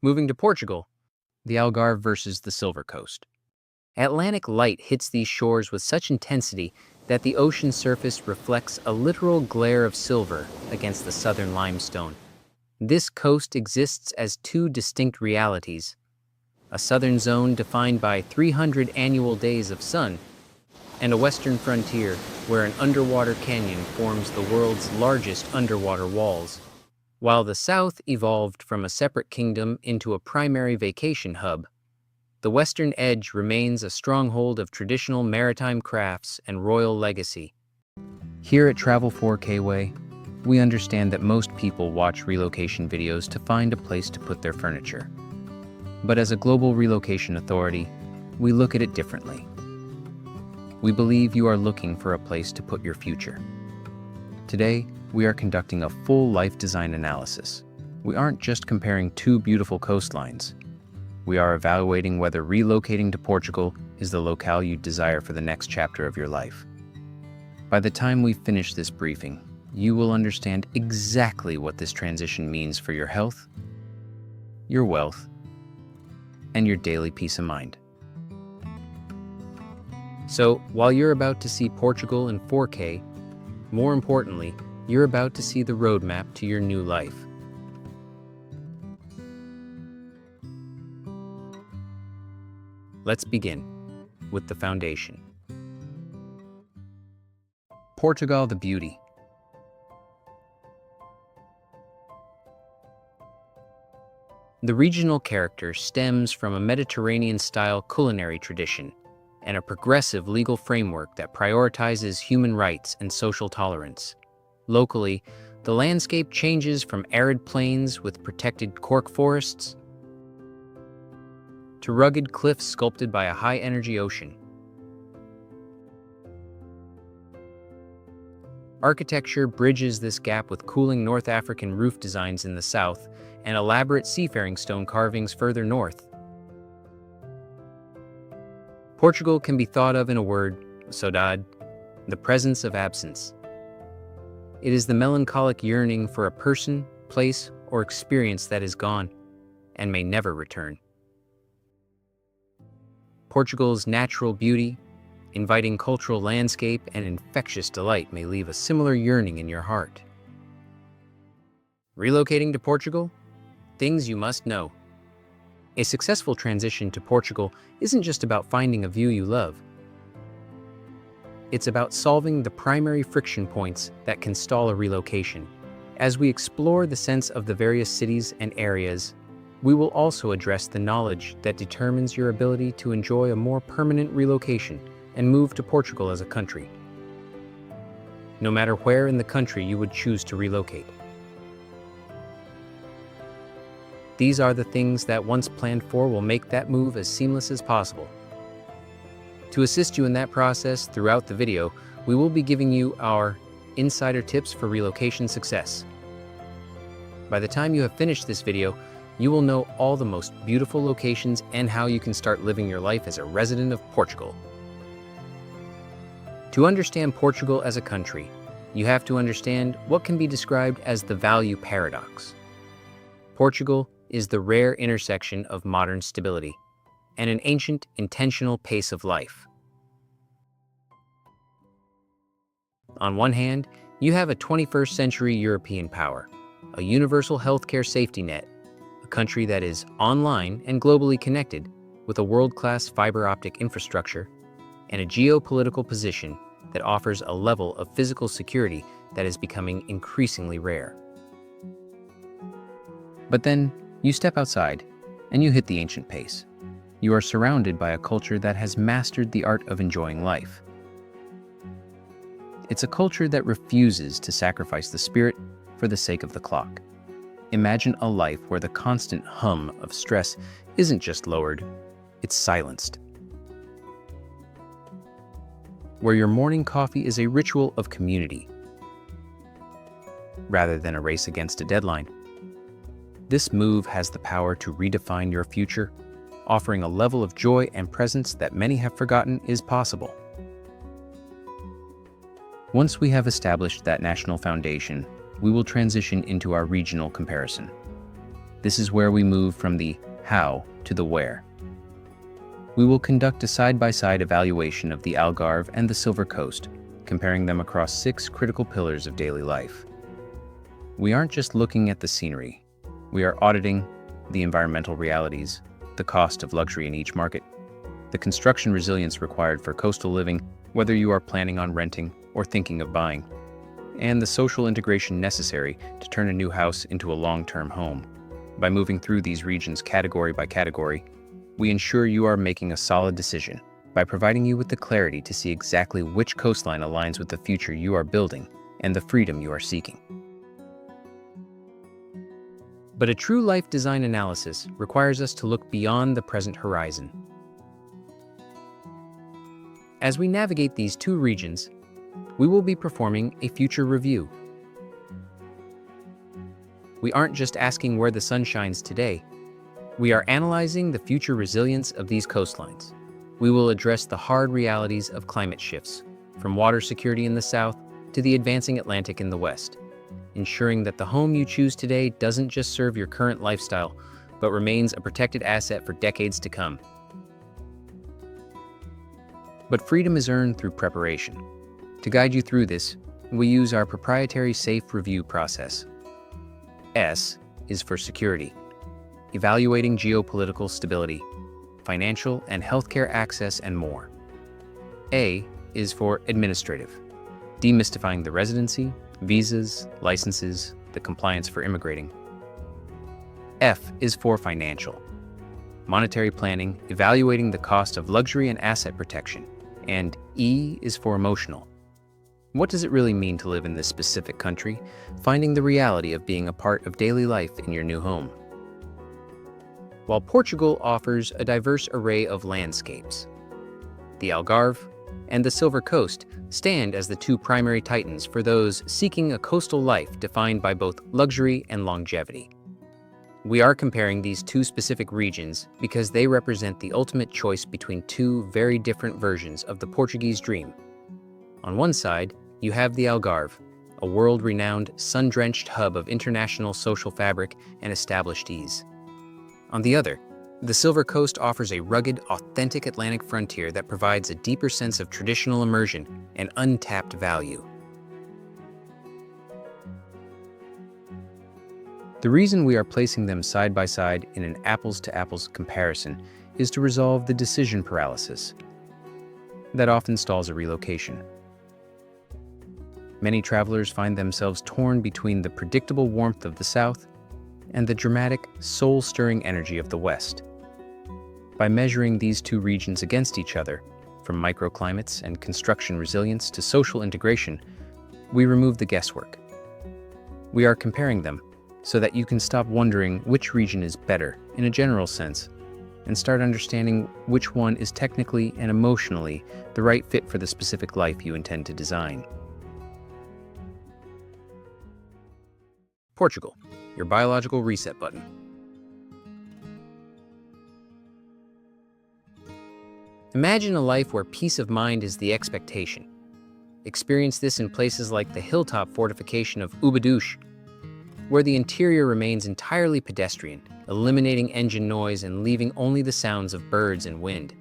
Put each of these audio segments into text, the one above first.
Moving to Portugal, the Algarve versus the Silver Coast. Atlantic light hits these shores with such intensity that the ocean surface reflects a literal glare of silver against the southern limestone. This coast exists as two distinct realities: a southern zone defined by 300 annual days of sun, and a western frontier where an underwater canyon forms the world's largest underwater walls. While the south evolved from a separate kingdom into a primary vacation hub, the western edge remains a stronghold of traditional maritime crafts and royal legacy. Here at Travel 4K Way, we understand that most people watch relocation videos to find a place to put their furniture. But as a global relocation authority, we look at it differently. We believe you are looking for a place to put your future. Today, we are conducting a full life design analysis. We aren't just comparing two beautiful coastlines. We are evaluating whether relocating to Portugal is the locale you desire for the next chapter of your life. By the time we finish this briefing, you will understand exactly what this transition means for your health, your wealth, and your daily peace of mind. So, while you're about to see Portugal in 4K, more importantly, you're about to see the roadmap to your new life. Let's begin with the foundation. Portugal the Beauty. The regional character stems from a Mediterranean-style culinary tradition and a progressive legal framework that prioritizes human rights and social tolerance. Locally, the landscape changes from arid plains with protected cork forests to rugged cliffs sculpted by a high-energy ocean. Architecture bridges this gap with cooling North African roof designs in the south and elaborate seafaring stone carvings further north. Portugal can be thought of in a word, Saudade, the presence of absence. It is the melancholic yearning for a person, place, or experience that is gone and may never return. Portugal's natural beauty, inviting cultural landscape, and infectious delight may leave a similar yearning in your heart. Relocating to Portugal? Things you must know. A successful transition to Portugal isn't just about finding a view you love. It's about solving the primary friction points that can stall a relocation. As we explore the sense of the various cities and areas, we will also address the knowledge that determines your ability to enjoy a more permanent relocation and move to Portugal as a country, no matter where in the country you would choose to relocate. These are the things that, once planned for, will make that move as seamless as possible. To assist you in that process throughout the video, we will be giving you our insider tips for relocation success. By the time you have finished this video, you will know all the most beautiful locations and how you can start living your life as a resident of Portugal. To understand Portugal as a country, you have to understand what can be described as the value paradox. Portugal is the rare intersection of modern stability and an ancient, intentional pace of life. On one hand, you have a 21st century European power, a universal healthcare safety net, a country that is online and globally connected with a world-class fiber optic infrastructure, and a geopolitical position that offers a level of physical security that is becoming increasingly rare. But then, you step outside, and you hit the ancient pace. You are surrounded by a culture that has mastered the art of enjoying life. It's a culture that refuses to sacrifice the spirit for the sake of the clock. Imagine a life where the constant hum of stress isn't just lowered, it's silenced. Where your morning coffee is a ritual of community, rather than a race against a deadline. This move has the power to redefine your future, offering a level of joy and presence that many have forgotten is possible. Once we have established that national foundation, we will transition into our regional comparison. This is where we move from the how to the where. We will conduct a side-by-side evaluation of the Algarve and the Silver Coast, comparing them across 6 critical pillars of daily life. We aren't just looking at the scenery. We are auditing the environmental realities, the cost of luxury in each market, the construction resilience required for coastal living, whether you are planning on renting or thinking of buying, and the social integration necessary to turn a new house into a long-term home. By moving through these regions category by category, we ensure you are making a solid decision by providing you with the clarity to see exactly which coastline aligns with the future you are building and the freedom you are seeking. But a true life design analysis requires us to look beyond the present horizon. As we navigate these 2 regions, we will be performing a future review. We aren't just asking where the sun shines today. We are analyzing the future resilience of these coastlines. We will address the hard realities of climate shifts, from water security in the south to the advancing Atlantic in the west, ensuring that the home you choose today doesn't just serve your current lifestyle, but remains a protected asset for decades to come. But freedom is earned through preparation. To guide you through this, we use our proprietary SAFE review process. S is for security, evaluating geopolitical stability, financial and healthcare access, and more. A is for administrative, demystifying the residency, visas, licenses, the compliance for immigrating. F is for financial, monetary planning, evaluating the cost of luxury and asset protection. And E is for emotional. What does it really mean to live in this specific country, finding the reality of being a part of daily life in your new home? While Portugal offers a diverse array of landscapes, the Algarve and the Silver Coast stand as the 2 primary titans for those seeking a coastal life defined by both luxury and longevity. We are comparing these 2 specific regions because they represent the ultimate choice between 2 very different versions of the Portuguese dream. On one side, you have the Algarve, a world-renowned, sun-drenched hub of international social fabric and established ease. On the other, the Silver Coast offers a rugged, authentic Atlantic frontier that provides a deeper sense of traditional immersion and untapped value. The reason we are placing them side by side in an apples-to-apples comparison is to resolve the decision paralysis that often stalls a relocation. Many travelers find themselves torn between the predictable warmth of the South and the dramatic, soul-stirring energy of the West. By measuring these 2 regions against each other, from microclimates and construction resilience to social integration, we remove the guesswork. We are comparing them so that you can stop wondering which region is better in a general sense and start understanding which one is technically and emotionally the right fit for the specific life you intend to design. Portugal, your biological reset button. Imagine a life where peace of mind is the expectation. Experience this in places like the hilltop fortification of Ubadouche, where the interior remains entirely pedestrian, eliminating engine noise and leaving only the sounds of birds and wind.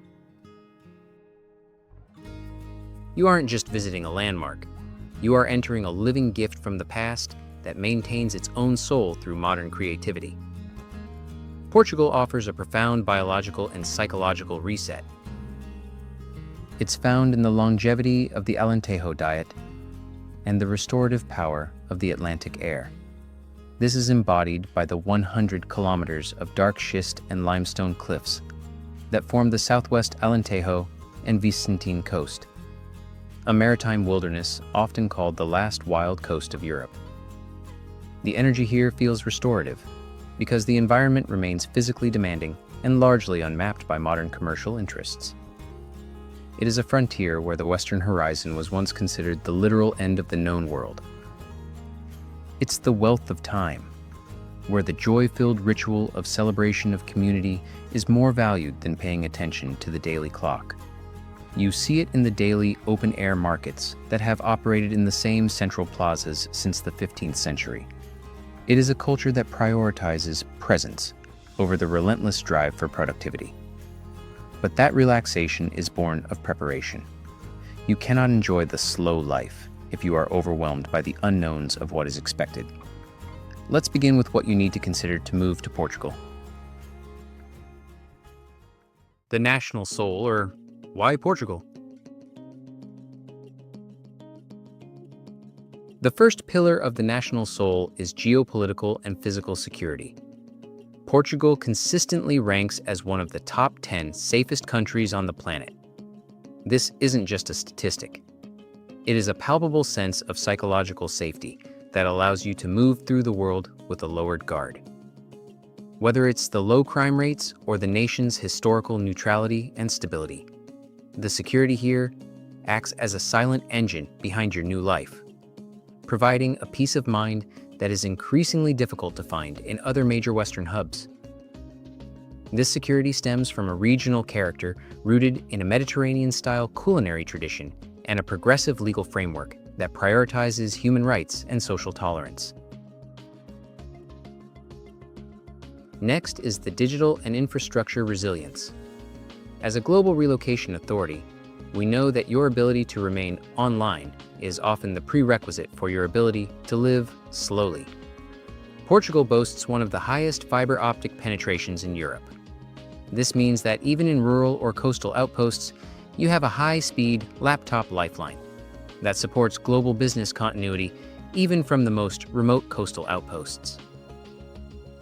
You aren't just visiting a landmark. You are entering a living gift from the past that maintains its own soul through modern creativity. Portugal offers a profound biological and psychological reset. It's found in the longevity of the Alentejo diet and the restorative power of the Atlantic air. This is embodied by the 100 kilometers of dark schist and limestone cliffs that form the southwest Alentejo and Vicentine coast, a maritime wilderness often called the last wild coast of Europe. The energy here feels restorative because the environment remains physically demanding and largely unmapped by modern commercial interests. It is a frontier where the western horizon was once considered the literal end of the known world. It's the wealth of time, where the joy-filled ritual of celebration of community is more valued than paying attention to the daily clock. You see it in the daily open-air markets that have operated in the same central plazas since the 15th century. It is a culture that prioritizes presence over the relentless drive for productivity. But that relaxation is born of preparation. You cannot enjoy the slow life if you are overwhelmed by the unknowns of what is expected. Let's begin with what you need to consider to move to Portugal. The national soul, or why Portugal? The first pillar of the national soul is geopolitical and physical security. Portugal consistently ranks as one of the top 10 safest countries on the planet. This isn't just a statistic. It is a palpable sense of psychological safety that allows you to move through the world with a lowered guard. Whether it's the low crime rates or the nation's historical neutrality and stability, the security here acts as a silent engine behind your new life, providing a peace of mind that is increasingly difficult to find in other major Western hubs. This security stems from a regional character rooted in a Mediterranean-style culinary tradition and a progressive legal framework that prioritizes human rights and social tolerance. Next is the digital and infrastructure resilience. As a global relocation authority, we know that your ability to remain online is often the prerequisite for your ability to live slowly. Portugal boasts one of the highest fiber optic penetrations in Europe. This means that even in rural or coastal outposts, you have a high-speed laptop lifeline that supports global business continuity even from the most remote coastal outposts.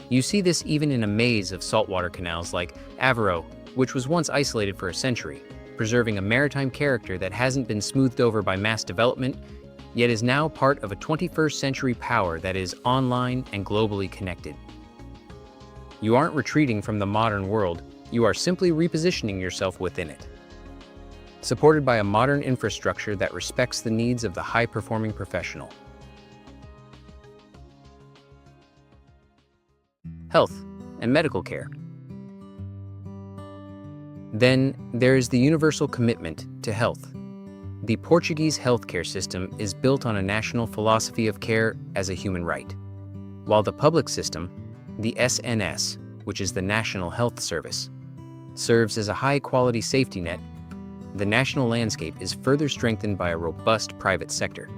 You see this even in a maze of saltwater canals like Aveiro, which was once isolated for a century, preserving a maritime character that hasn't been smoothed over by mass development, yet is now part of a 21st century power that is online and globally connected. You aren't retreating from the modern world, you are simply repositioning yourself within it. Supported by a modern infrastructure that respects the needs of the high-performing professional. Health and medical care. Then there is the universal commitment to health. The Portuguese healthcare system is built on a national philosophy of care as a human right. While the public system, the SNS, which is the National Health Service, serves as a high-quality safety net, the national landscape is further strengthened by a robust private sector.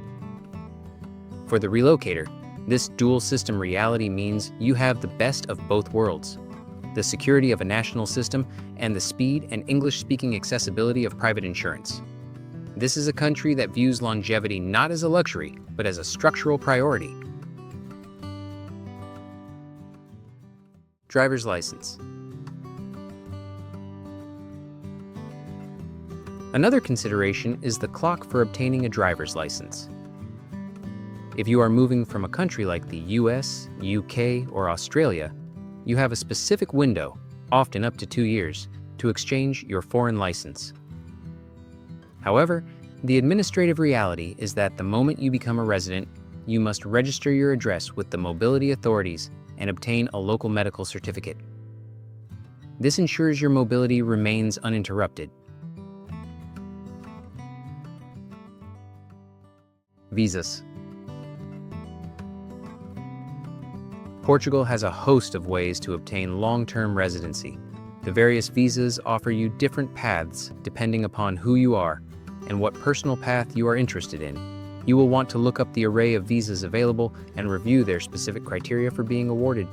For the relocator, this dual-system reality means you have the best of both worlds, the security of a national system and the speed and English-speaking accessibility of private insurance. This is a country that views longevity not as a luxury, but as a structural priority. Driver's license. Another consideration is the clock for obtaining a driver's license. If you are moving from a country like the US, UK, or Australia, you have a specific window, often up to 2 years, to exchange your foreign license. However, the administrative reality is that the moment you become a resident, you must register your address with the mobility authorities and obtain a local medical certificate. This ensures your mobility remains uninterrupted. Visas. Portugal has a host of ways to obtain long-term residency. The various visas offer you different paths depending upon who you are and what personal path you are interested in. You will want to look up the array of visas available and review their specific criteria for being awarded.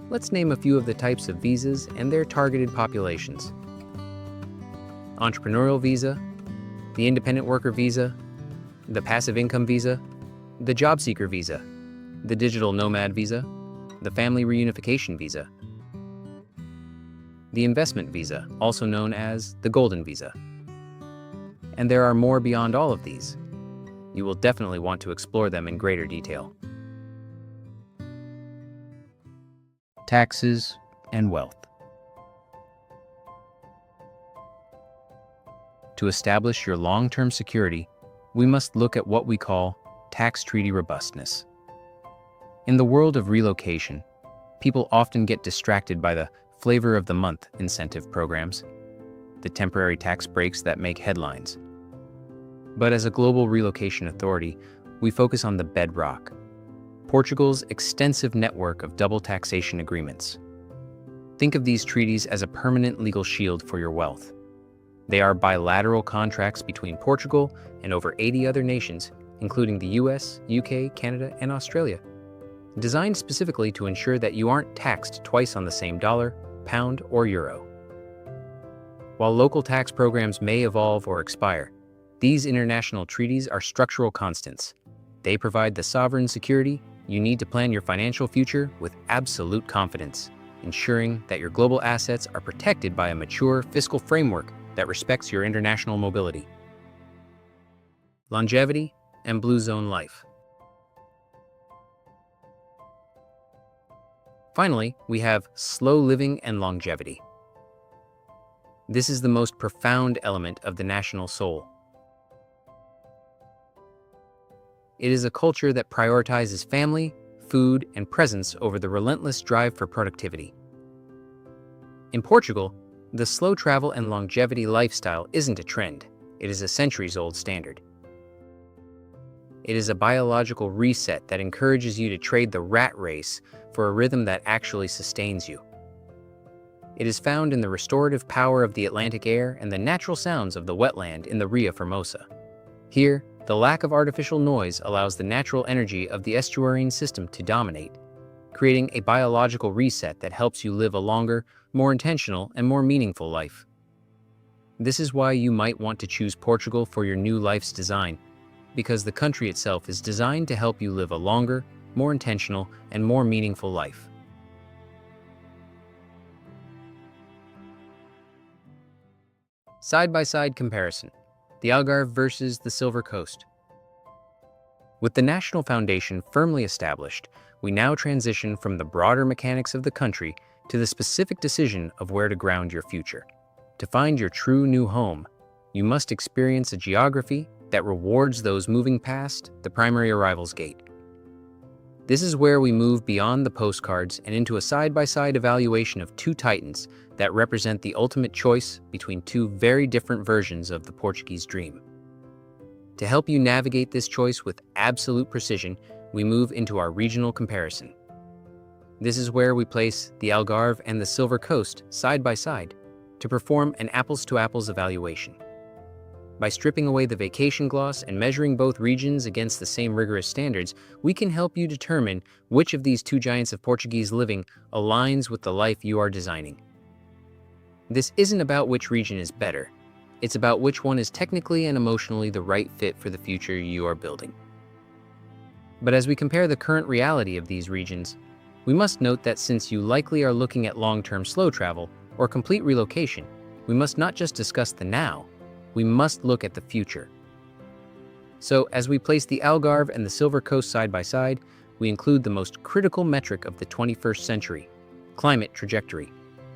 Let's name a few of the types of visas and their targeted populations. Entrepreneurial visa, the independent worker visa, the passive income visa, the job seeker visa, the digital nomad visa, the family reunification visa, the investment visa, also known as the golden visa. And there are more beyond all of these. You will definitely want to explore them in greater detail. Taxes and wealth. To establish your long-term security, we must look at what we call tax treaty robustness. In the world of relocation, people often get distracted by the flavor of the month incentive programs, the temporary tax breaks that make headlines. But as a global relocation authority, we focus on the bedrock, Portugal's extensive network of double taxation agreements. Think of these treaties as a permanent legal shield for your wealth. They are bilateral contracts between Portugal and over 80 other nations, including the US, UK, Canada, and Australia, designed specifically to ensure that you aren't taxed twice on the same dollar, pound, or euro. While local tax programs may evolve or expire, these international treaties are structural constants. They provide the sovereign security you need to plan your financial future with absolute confidence, ensuring that your global assets are protected by a mature fiscal framework that respects your international mobility. Longevity and Blue Zone life. Finally, we have slow living and longevity. This is the most profound element of the national soul. It is a culture that prioritizes family, food, and presence over the relentless drive for productivity. In Portugal, the slow travel and longevity lifestyle isn't a trend, it is a centuries-old standard. It is a biological reset that encourages you to trade the rat race for a rhythm that actually sustains you. It is found in the restorative power of the Atlantic air and the natural sounds of the wetland in the Ria Formosa. Here, the lack of artificial noise allows the natural energy of the estuarine system to dominate, creating a biological reset that helps you live a longer, more intentional, and more meaningful life. This is why you might want to choose Portugal for your new life's design, because the country itself is designed to help you live a longer, more intentional, and more meaningful life. Side-by-side comparison. The Algarve versus the Silver Coast. With the national foundation firmly established, we now transition from the broader mechanics of the country to the specific decision of where to ground your future. To find your true new home, you must experience a geography that rewards those moving past the primary arrivals gate. This is where we move beyond the postcards and into a side-by-side evaluation of two titans that represent the ultimate choice between two very different versions of the Portuguese dream. To help you navigate this choice with absolute precision, we move into our regional comparison. This is where we place the Algarve and the Silver Coast side by side to perform an apples-to-apples evaluation. By stripping away the vacation gloss and measuring both regions against the same rigorous standards, we can help you determine which of these two giants of Portuguese living aligns with the life you are designing. This isn't about which region is better. It's about which one is technically and emotionally the right fit for the future you are building. But as we compare the current reality of these regions, we must note that since you likely are looking at long-term slow travel or complete relocation, we must not just discuss the now, we must look at the future. So as we place the Algarve and the Silver Coast side by side, we include the most critical metric of the 21st century, climate trajectory.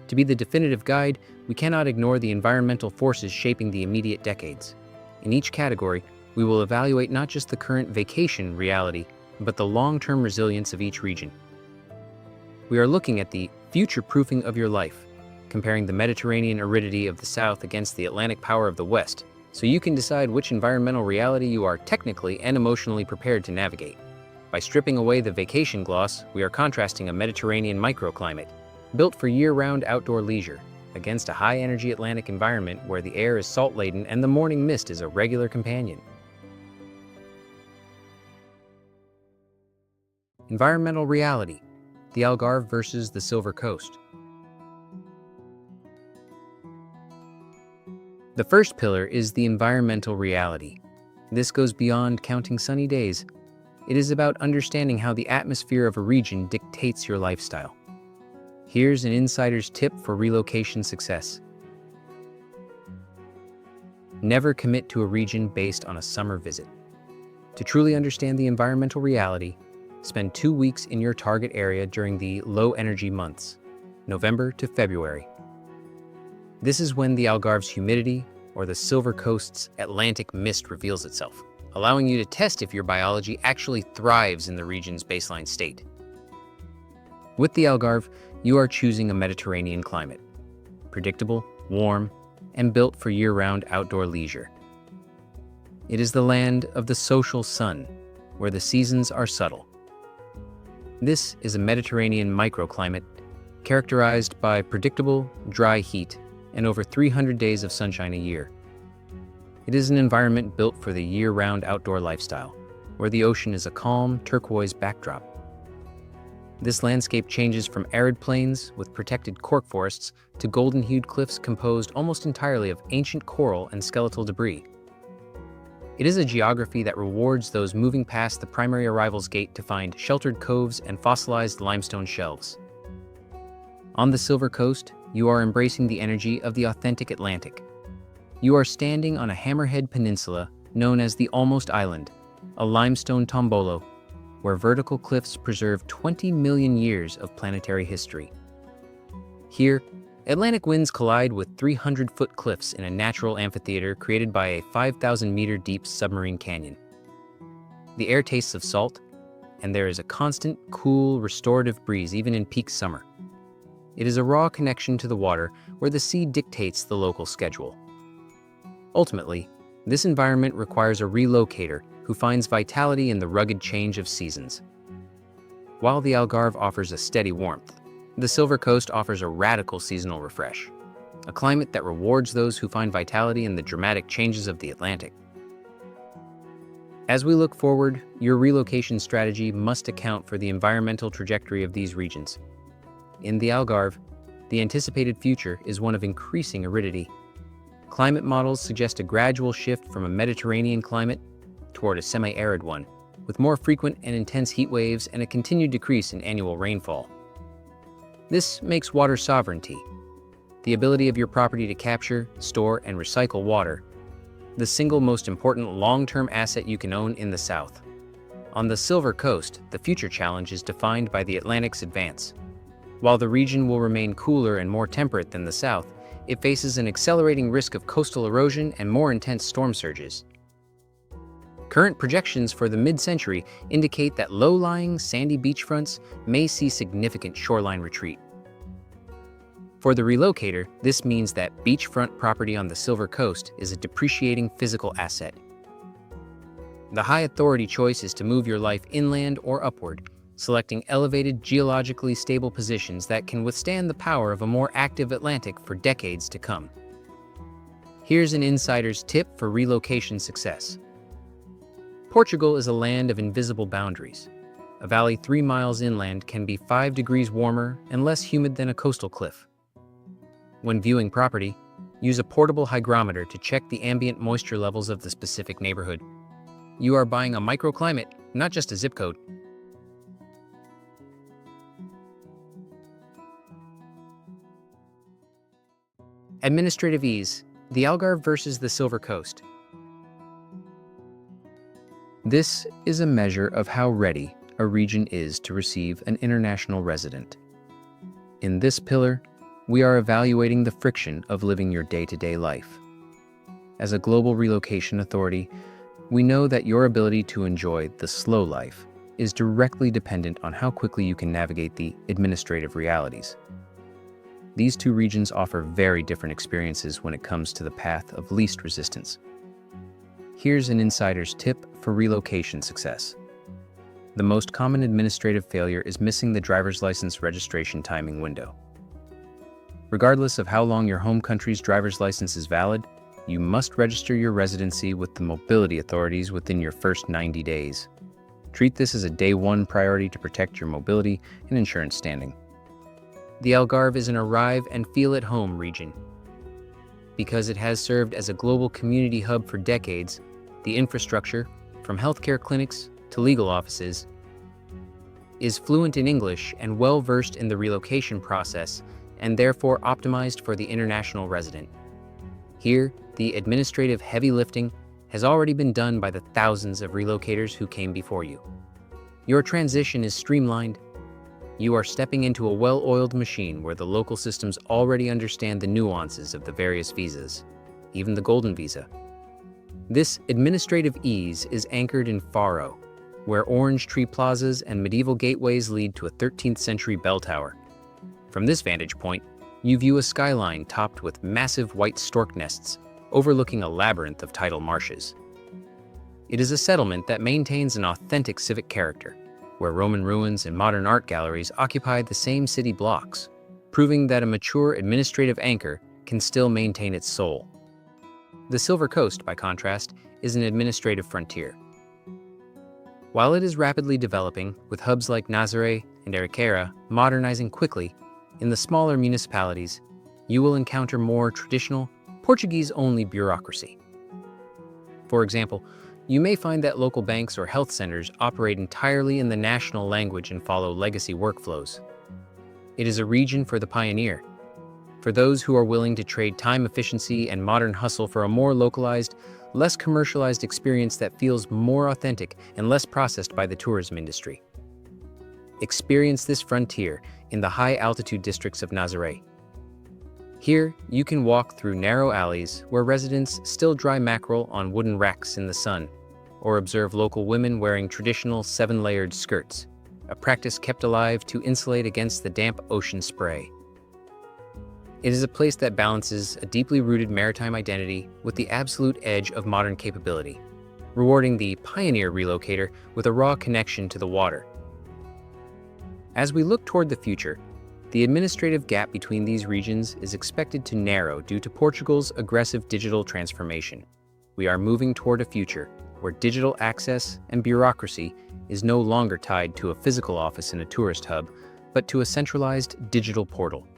To be the definitive guide, we cannot ignore the environmental forces shaping the immediate decades. In each category, we will evaluate not just the current vacation reality, but the long-term resilience of each region. We are looking at the future-proofing of your life, comparing the Mediterranean aridity of the south against the Atlantic power of the west, so you can decide which environmental reality you are technically and emotionally prepared to navigate. By stripping away the vacation gloss, we are contrasting a Mediterranean microclimate, built for year-round outdoor leisure, against a high-energy Atlantic environment where the air is salt-laden and the morning mist is a regular companion. Environmental reality, the Algarve versus the Silver Coast. The first pillar is the environmental reality. This goes beyond counting sunny days. It is about understanding how the atmosphere of a region dictates your lifestyle. Here's an insider's tip for relocation success. Never commit to a region based on a summer visit. To truly understand the environmental reality, spend 2 weeks in your target area during the low-energy months, November to February. This is when the Algarve's humidity or the Silver Coast's Atlantic mist reveals itself, allowing you to test if your biology actually thrives in the region's baseline state. With the Algarve, you are choosing a Mediterranean climate, predictable, warm, and built for year-round outdoor leisure. It is the land of the social sun, where the seasons are subtle. This is a Mediterranean microclimate characterized by predictable, dry heat and over 300 days of sunshine a year. It is an environment built for the year-round outdoor lifestyle, where the ocean is a calm, turquoise backdrop. This landscape changes from arid plains with protected cork forests to golden-hued cliffs composed almost entirely of ancient coral and skeletal debris. It is a geography that rewards those moving past the primary arrivals gate to find sheltered coves and fossilized limestone shelves. On the Silver Coast, you are embracing the energy of the authentic Atlantic. You are standing on a hammerhead peninsula known as the Almost Island, a limestone tombolo, where vertical cliffs preserve 20 million years of planetary history. Here, Atlantic winds collide with 300-foot cliffs in a natural amphitheater created by a 5,000-meter-deep submarine canyon. The air tastes of salt, and there is a constant, cool, restorative breeze even in peak summer. It is a raw connection to the water where the sea dictates the local schedule. Ultimately, this environment requires a relocator who finds vitality in the rugged change of seasons. While the Algarve offers a steady warmth, the Silver Coast offers a radical seasonal refresh, a climate that rewards those who find vitality in the dramatic changes of the Atlantic. As we look forward, your relocation strategy must account for the environmental trajectory of these regions. In the Algarve, the anticipated future is one of increasing aridity. Climate models suggest a gradual shift from a Mediterranean climate toward a semi-arid one, with more frequent and intense heat waves and a continued decrease in annual rainfall. This makes water sovereignty, the ability of your property to capture, store, and recycle water, the single most important long-term asset you can own in the South. On the Silver Coast, the future challenge is defined by the Atlantic's advance. While the region will remain cooler and more temperate than the South, it faces an accelerating risk of coastal erosion and more intense storm surges. Current projections for the mid-century indicate that low-lying, sandy beachfronts may see significant shoreline retreat. For the relocator, this means that beachfront property on the Silver Coast is a depreciating physical asset. The high authority choice is to move your life inland or upward, selecting elevated, geologically stable positions that can withstand the power of a more active Atlantic for decades to come. Here's an insider's tip for relocation success. Portugal is a land of invisible boundaries. A valley 3 miles inland can be 5 degrees warmer and less humid than a coastal cliff. When viewing property, use a portable hygrometer to check the ambient moisture levels of the specific neighborhood. You are buying a microclimate, not just a zip code. Administrative ease, the Algarve versus the Silver Coast. This is a measure of how ready a region is to receive an international resident. In this pillar, we are evaluating the friction of living your day-to-day life. As a global relocation authority, we know that your ability to enjoy the slow life is directly dependent on how quickly you can navigate the administrative realities. These two regions offer very different experiences when it comes to the path of least resistance. Here's an insider's tip for relocation success. The most common administrative failure is missing the driver's license registration timing window. Regardless of how long your home country's driver's license is valid, you must register your residency with the mobility authorities within your first 90 days. Treat this as a day-one priority to protect your mobility and insurance standing. The Algarve is an arrive and feel at home region. Because it has served as a global community hub for decades, the infrastructure, from healthcare clinics to legal offices, is fluent in English and well-versed in the relocation process and therefore optimized for the international resident. Here, the administrative heavy lifting has already been done by the thousands of relocators who came before you. Your transition is streamlined. You are stepping into a well-oiled machine where the local systems already understand the nuances of the various visas, even the golden visa. This administrative ease is anchored in Faro, where orange tree plazas and medieval gateways lead to a 13th century bell tower. From this vantage point, you view a skyline topped with massive white stork nests, overlooking a labyrinth of tidal marshes. It is a settlement that maintains an authentic civic character, where Roman ruins and modern art galleries occupy the same city blocks, proving that a mature administrative anchor can still maintain its soul. The Silver Coast, by contrast, is an administrative frontier. While it is rapidly developing, with hubs like Nazare and Ericeira modernizing quickly, in the smaller municipalities, you will encounter more traditional, Portuguese-only bureaucracy. For example, you may find that local banks or health centers operate entirely in the national language and follow legacy workflows. It is a region for the pioneer, for those who are willing to trade time efficiency and modern hustle for a more localized, less commercialized experience that feels more authentic and less processed by the tourism industry. Experience this frontier in the high-altitude districts of Nazare. Here, you can walk through narrow alleys where residents still dry mackerel on wooden racks in the sun, or observe local women wearing traditional 7-layered skirts, a practice kept alive to insulate against the damp ocean spray. It is a place that balances a deeply rooted maritime identity with the absolute edge of modern capability, rewarding the pioneer relocator with a raw connection to the water. As we look toward the future, the administrative gap between these regions is expected to narrow due to Portugal's aggressive digital transformation. We are moving toward a future where digital access and bureaucracy is no longer tied to a physical office in a tourist hub, but to a centralized digital portal.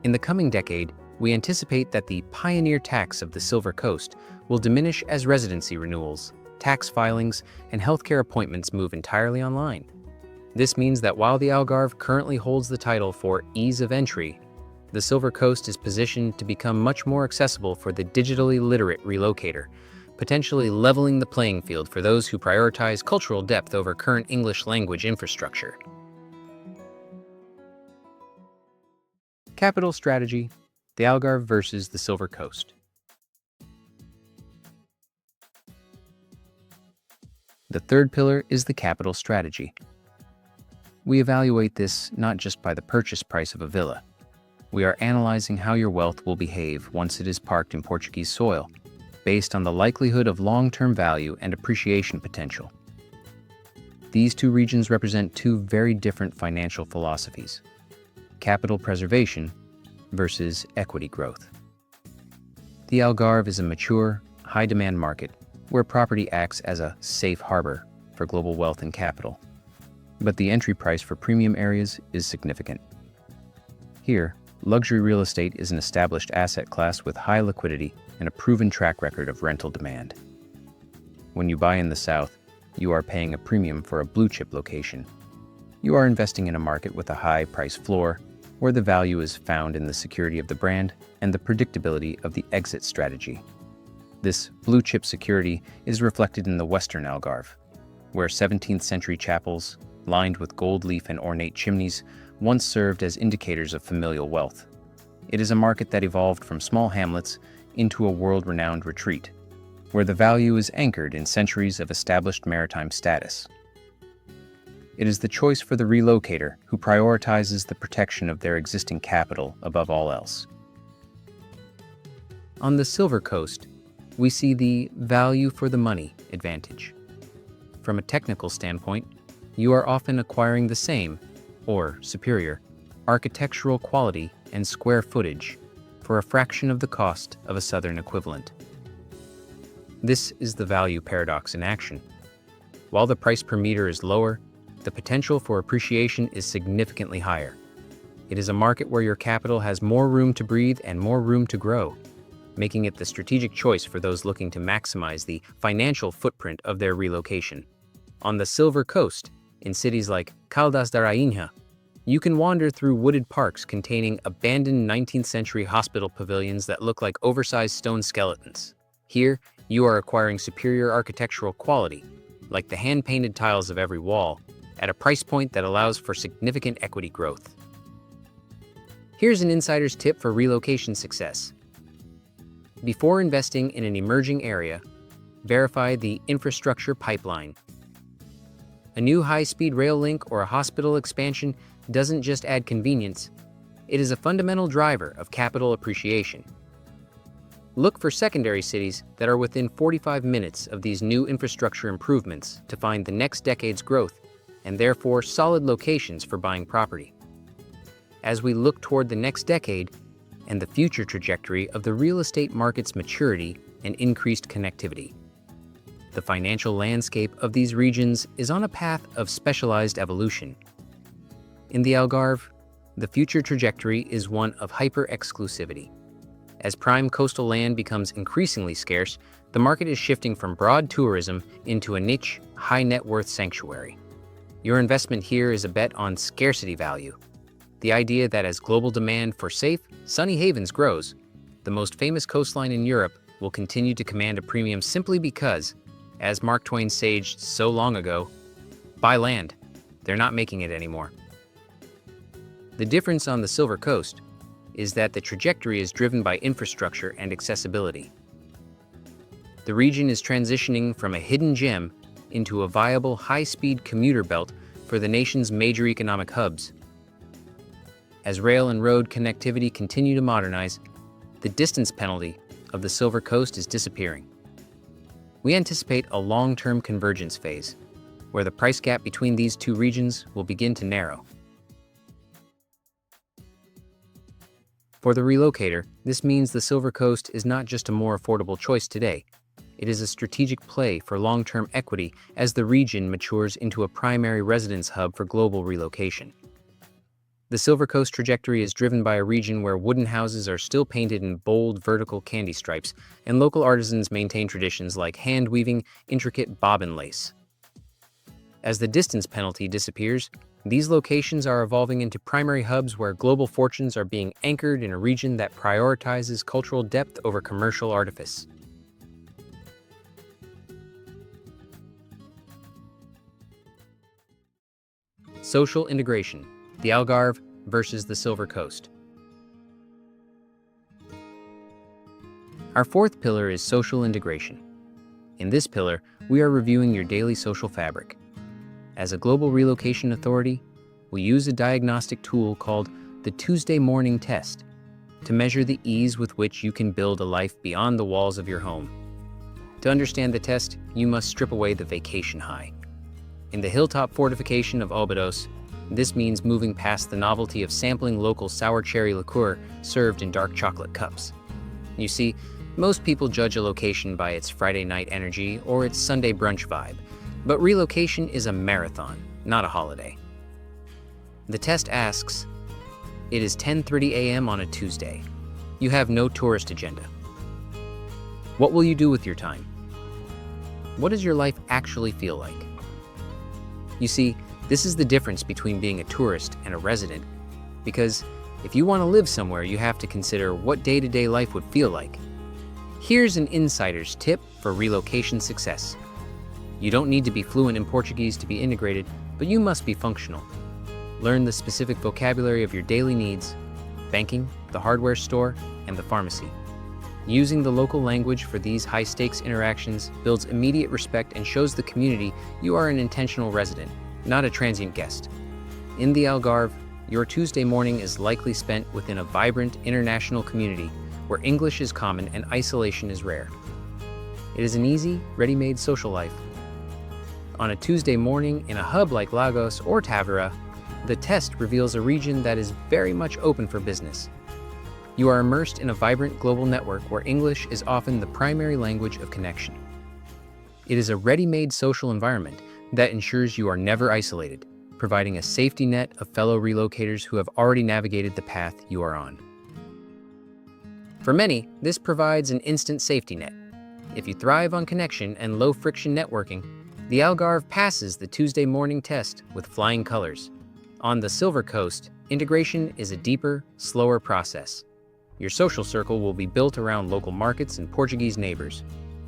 In the coming decade, we anticipate that the pioneer tax of the Silver Coast will diminish as residency renewals, tax filings, and healthcare appointments move entirely online. This means that while the Algarve currently holds the title for ease of entry, the Silver Coast is positioned to become much more accessible for the digitally literate relocator, potentially leveling the playing field for those who prioritize cultural depth over current English language infrastructure. Capital strategy: the Algarve versus the Silver Coast. The third pillar is the capital strategy. We evaluate this not just by the purchase price of a villa. We are analyzing how your wealth will behave once it is parked in Portuguese soil, based on the likelihood of long-term value and appreciation potential. These two regions represent two very different financial philosophies: capital preservation versus equity growth. The Algarve is a mature, high-demand market where property acts as a safe harbor for global wealth and capital. But the entry price for premium areas is significant. Here, luxury real estate is an established asset class with high liquidity and a proven track record of rental demand. When you buy in the South, you are paying a premium for a blue-chip location. You are investing in a market with a high price floor, where the value is found in the security of the brand and the predictability of the exit strategy. This blue-chip security is reflected in the Western Algarve, where 17th century chapels, lined with gold leaf and ornate chimneys, once served as indicators of familial wealth. It is a market that evolved from small hamlets into a world-renowned retreat, where the value is anchored in centuries of established maritime status. It is the choice for the relocator who prioritizes the protection of their existing capital above all else. On the Silver Coast, we see the value for the money advantage. From a technical standpoint, you are often acquiring the same, or superior, architectural quality and square footage for a fraction of the cost of a southern equivalent. This is the value paradox in action. While the price per meter is lower, the potential for appreciation is significantly higher. It is a market where your capital has more room to breathe and more room to grow, making it the strategic choice for those looking to maximize the financial footprint of their relocation. On the Silver Coast, in cities like Caldas da Rainha, you can wander through wooded parks containing abandoned 19th century hospital pavilions that look like oversized stone skeletons. Here, you are acquiring superior architectural quality, like the hand-painted tiles of every wall, at a price point that allows for significant equity growth. Here's an insider's tip for relocation success. Before investing in an emerging area, verify the infrastructure pipeline. A new high-speed rail link or a hospital expansion doesn't just add convenience, it is a fundamental driver of capital appreciation. Look for secondary cities that are within 45 minutes of these new infrastructure improvements to find the next decade's growth and therefore solid locations for buying property. As we look toward the next decade and the future trajectory of the real estate market's maturity and increased connectivity, the financial landscape of these regions is on a path of specialized evolution. In the Algarve, the future trajectory is one of hyper-exclusivity. As prime coastal land becomes increasingly scarce, the market is shifting from broad tourism into a niche, high-net-worth sanctuary. Your investment here is a bet on scarcity value. The idea that as global demand for safe, sunny havens grows, the most famous coastline in Europe will continue to command a premium simply because, as Mark Twain saged so long ago, buy land, they're not making it anymore. The difference on the Silver Coast is that the trajectory is driven by infrastructure and accessibility. The region is transitioning from a hidden gem into a viable high-speed commuter belt for the nation's major economic hubs. As rail and road connectivity continue to modernize, the distance penalty of the Silver Coast is disappearing. We anticipate a long-term convergence phase, where the price gap between these two regions will begin to narrow. For the relocator, this means the Silver Coast is not just a more affordable choice today. It is a strategic play for long-term equity as the region matures into a primary residence hub for global relocation. The Silver Coast trajectory is driven by a region where wooden houses are still painted in bold vertical candy stripes, and local artisans maintain traditions like hand-weaving intricate bobbin lace. As the distance penalty disappears, these locations are evolving into primary hubs where global fortunes are being anchored in a region that prioritizes cultural depth over commercial artifice. Social integration. The Algarve versus the Silver Coast. Our fourth pillar is social integration. In this pillar, we are reviewing your daily social fabric. As a global relocation authority, we use a diagnostic tool called the Tuesday Morning Test to measure the ease with which you can build a life beyond the walls of your home. To understand the test, you must strip away the vacation high. In the hilltop fortification of Obidos, this means moving past the novelty of sampling local sour cherry liqueur served in dark chocolate cups. You see, most people judge a location by its Friday night energy or its Sunday brunch vibe, but relocation is a marathon, not a holiday. The test asks, it is 10:30 a.m. on a Tuesday. You have no tourist agenda. What will you do with your time? What does your life actually feel like? You see, this is the difference between being a tourist and a resident, because if you want to live somewhere, you have to consider what day-to-day life would feel like. Here's an insider's tip for relocation success. You don't need to be fluent in Portuguese to be integrated, but you must be functional. Learn the specific vocabulary of your daily needs: banking, the hardware store, and the pharmacy. Using the local language for these high-stakes interactions builds immediate respect and shows the community you are an intentional resident, not a transient guest. In the Algarve, your Tuesday morning is likely spent within a vibrant international community where English is common and isolation is rare. It is an easy, ready-made social life. On a Tuesday morning in a hub like Lagos or Tavira, the test reveals a region that is very much open for business. You are immersed in a vibrant global network where English is often the primary language of connection. It is a ready-made social environment that ensures you are never isolated, providing a safety net of fellow relocators who have already navigated the path you are on. For many, this provides an instant safety net. If you thrive on connection and low-friction networking, the Algarve passes the Tuesday morning test with flying colors. On the Silver Coast, integration is a deeper, slower process. Your social circle will be built around local markets and Portuguese neighbors.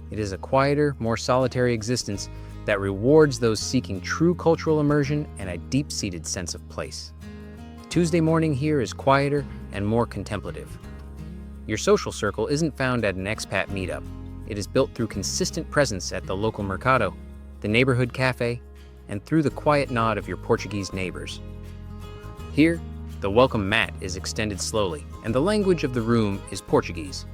It is a quieter, more solitary existence that rewards those seeking true cultural immersion and a deep-seated sense of place. Tuesday morning here is quieter and more contemplative. Your social circle isn't found at an expat meetup. It is built through consistent presence at the local mercado, the neighborhood cafe, and through the quiet nod of your Portuguese neighbors. Here, the welcome mat is extended slowly, and the language of the room is Portuguese.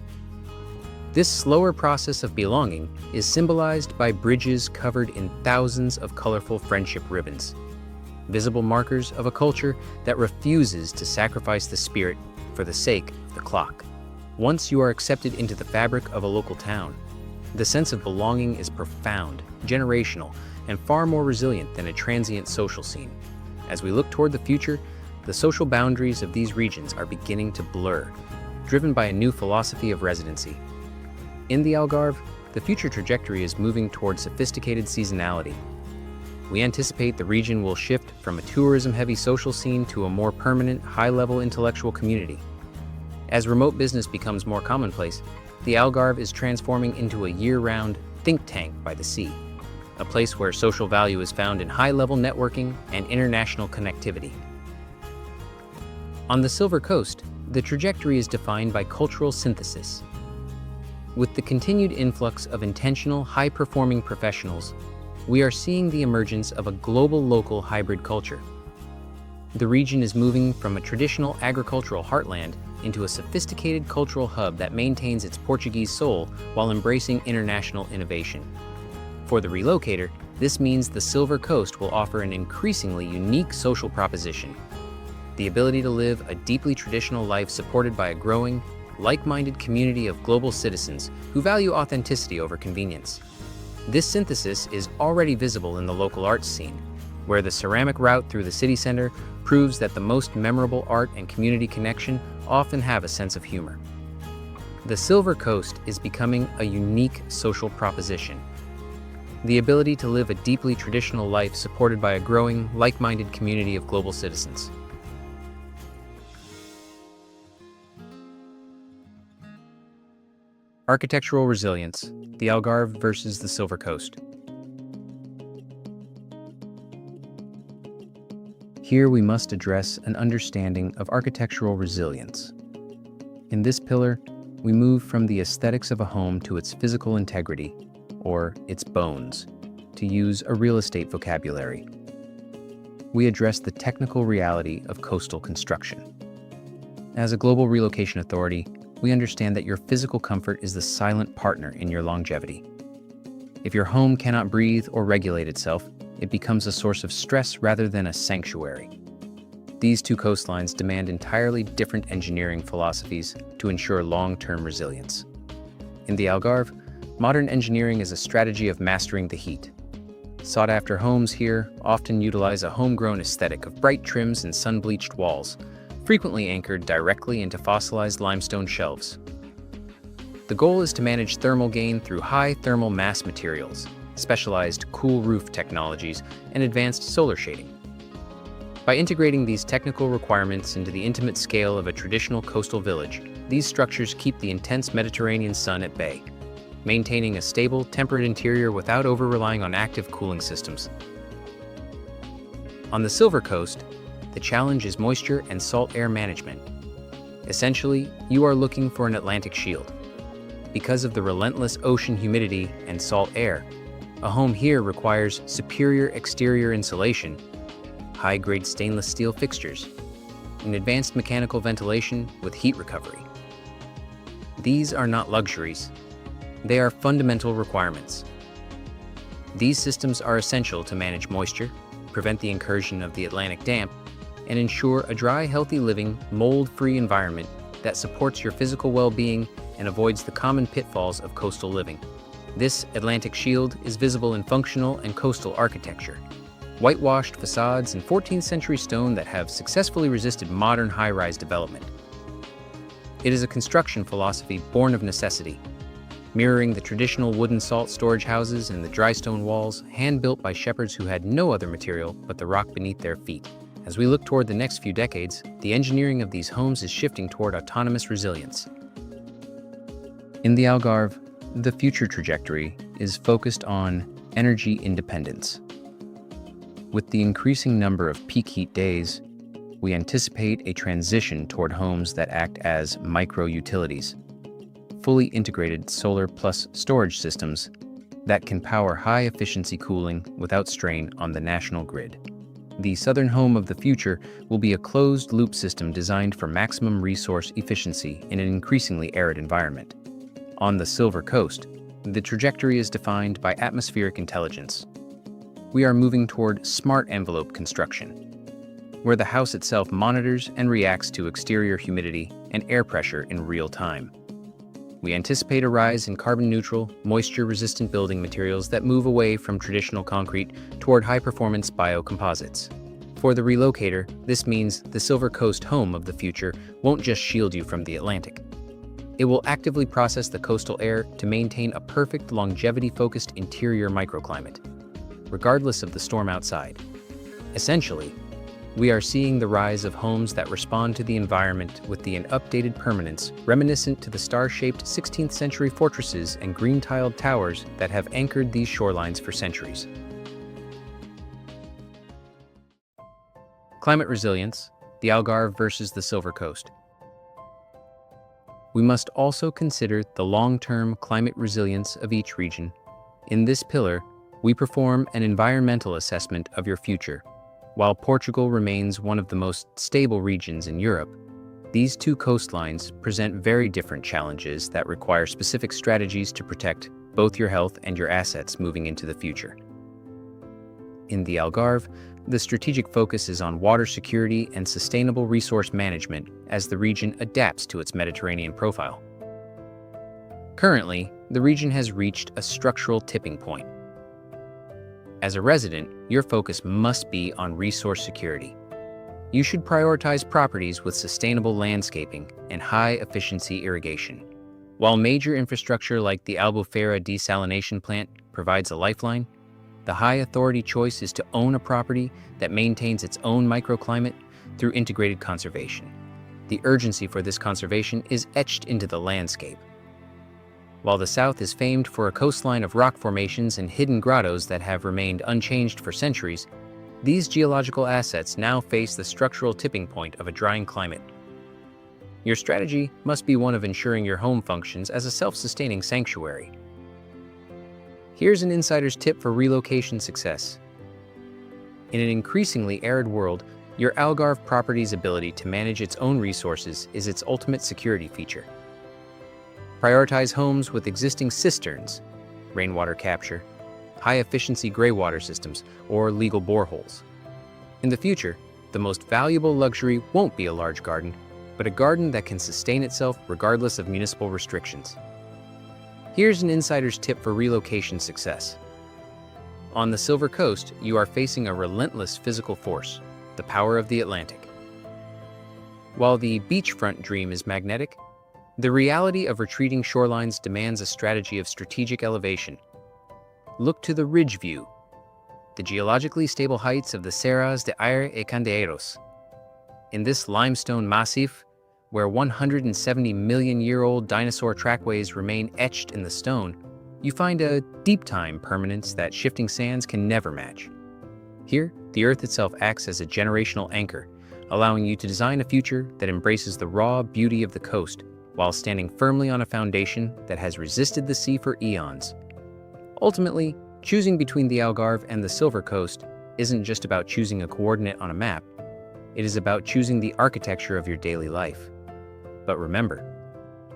This slower process of belonging is symbolized by bridges covered in thousands of colorful friendship ribbons. visible markers of a culture that refuses to sacrifice the spirit for the sake of the clock. Once you are accepted into the fabric of a local town, the sense of belonging is profound, generational, and far more resilient than a transient social scene. As we look toward the future, the social boundaries of these regions are beginning to blur, driven by a new philosophy of residency. In the Algarve, the future trajectory is moving toward sophisticated seasonality. We anticipate the region will shift from a tourism-heavy social scene to a more permanent, high-level intellectual community. As remote business becomes more commonplace, the Algarve is transforming into a year-round think tank by the sea, a place where social value is found in high-level networking and international connectivity. On the Silver Coast, the trajectory is defined by cultural synthesis. With the continued influx of intentional, high-performing professionals, we are seeing the emergence of a global-local hybrid culture. The region is moving from a traditional agricultural heartland into a sophisticated cultural hub that maintains its Portuguese soul while embracing international innovation. For the relocator, this means the Silver Coast will offer an increasingly unique social proposition: the ability to live a deeply traditional life supported by a growing, like-minded community of global citizens who value authenticity over convenience. This synthesis is already visible in the local arts scene, where the ceramic route through the city center proves that the most memorable art and community connection often have a sense of humor. The Silver Coast is becoming a unique social proposition: the ability to live a deeply traditional life supported by a growing, like-minded community of global citizens. Architectural resilience, the Algarve versus the Silver Coast. Here we must address an understanding of architectural resilience. In this pillar, we move from the aesthetics of a home to its physical integrity, or its bones, to use a real estate vocabulary. We address the technical reality of coastal construction. As a global relocation authority, we understand that your physical comfort is the silent partner in your longevity. If your home cannot breathe or regulate itself, it becomes a source of stress rather than a sanctuary. These two coastlines demand entirely different engineering philosophies to ensure long-term resilience. In the Algarve, modern engineering is a strategy of mastering the heat. Sought-after homes here often utilize a homegrown aesthetic of bright trims and sun-bleached walls, frequently anchored directly into fossilized limestone shelves. The goal is to manage thermal gain through high thermal mass materials, specialized cool roof technologies, and advanced solar shading. By integrating these technical requirements into the intimate scale of a traditional coastal village, these structures keep the intense Mediterranean sun at bay, maintaining a stable, temperate interior without over-relying on active cooling systems. On the Silver Coast, the challenge is moisture and salt air management. Essentially, you are looking for an Atlantic shield. Because of the relentless ocean humidity and salt air, a home here requires superior exterior insulation, high-grade stainless steel fixtures, and advanced mechanical ventilation with heat recovery. These are not luxuries. They are fundamental requirements. These systems are essential to manage moisture, prevent the incursion of the Atlantic damp, and ensure a dry, healthy living, mold-free environment that supports your physical well-being and avoids the common pitfalls of coastal living. This Atlantic shield is visible in functional and coastal architecture. Whitewashed facades and 14th century stone that have successfully resisted modern high-rise development. It is a construction philosophy born of necessity, mirroring the traditional wooden salt storage houses and the dry stone walls, hand-built by shepherds who had no other material but the rock beneath their feet. As we look toward the next few decades, the engineering of these homes is shifting toward autonomous resilience. In the Algarve, the future trajectory is focused on energy independence. With the increasing number of peak heat days, we anticipate a transition toward homes that act as micro-utilities, fully integrated solar plus storage systems that can power high-efficiency cooling without strain on the national grid. The southern home of the future will be a closed-loop system designed for maximum resource efficiency in an increasingly arid environment. On the Silver Coast, the trajectory is defined by atmospheric intelligence. we are moving toward smart envelope construction, where the house itself monitors and reacts to exterior humidity and air pressure in real time. We anticipate a rise in carbon-neutral, moisture-resistant building materials that move away from traditional concrete toward high-performance biocomposites. For the relocator, this means the Silver Coast home of the future won't just shield you from the Atlantic. It will actively process the coastal air to maintain a perfect longevity-focused interior microclimate, regardless of the storm outside. Essentially, we are seeing the rise of homes that respond to the environment with an updated permanence reminiscent to the star-shaped 16th century fortresses and green-tiled towers that have anchored these shorelines for centuries. Climate resilience, the Algarve versus the Silver Coast. We must also consider the long-term climate resilience of each region. In this pillar, we perform an environmental assessment of your future. While Portugal remains one of the most stable regions in Europe, these two coastlines present very different challenges that require specific strategies to protect both your health and your assets moving into the future. In the Algarve, the strategic focus is on water security and sustainable resource management as the region adapts to its Mediterranean profile. Currently, the region has reached a structural tipping point. As a resident, your focus must be on resource security. You should prioritize properties with sustainable landscaping and high-efficiency irrigation. While major infrastructure like the Albufeira desalination plant provides a lifeline, the high-authority choice is to own a property that maintains its own microclimate through integrated conservation. The urgency for this conservation is etched into the landscape. While the south is famed for a coastline of rock formations and hidden grottos that have remained unchanged for centuries, these geological assets now face the structural tipping point of a drying climate. Your strategy must be one of ensuring your home functions as a self-sustaining sanctuary. Here's an insider's tip for relocation success. In an increasingly arid world, your Algarve property's ability to manage its own resources is its ultimate security feature. Prioritize homes with existing cisterns, rainwater capture, high-efficiency greywater systems, or legal boreholes. In the future, the most valuable luxury won't be a large garden, but a garden that can sustain itself regardless of municipal restrictions. Here's an insider's tip for relocation success. On the Silver Coast, you are facing a relentless physical force, the power of the Atlantic. While the beachfront dream is magnetic, the reality of retreating shorelines demands a strategy of strategic elevation. Look to the ridge view, the geologically stable heights of the Serras de Aire e Candeeiros. In this limestone massif, where 170-million-year-old dinosaur trackways remain etched in the stone, you find a deep-time permanence that shifting sands can never match. Here, the earth itself acts as a generational anchor, allowing you to design a future that embraces the raw beauty of the coast, while standing firmly on a foundation that has resisted the sea for eons. Ultimately, choosing between the Algarve and the Silver Coast isn't just about choosing a coordinate on a map. It is about choosing the architecture of your daily life. But remember,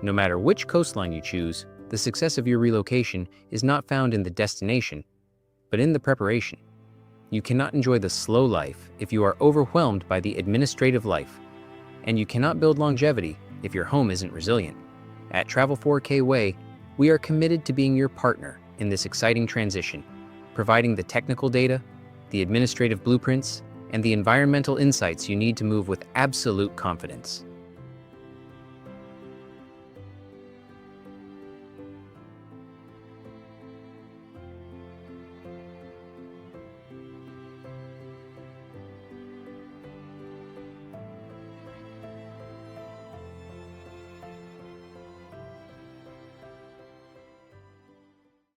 no matter which coastline you choose, the success of your relocation is not found in the destination, but in the preparation. You cannot enjoy the slow life if you are overwhelmed by the administrative life, and you cannot build longevity if your home isn't resilient. At Travel 4K Way, we are committed to being your partner in this exciting transition, providing the technical data, the administrative blueprints, and the environmental insights you need to move with absolute confidence.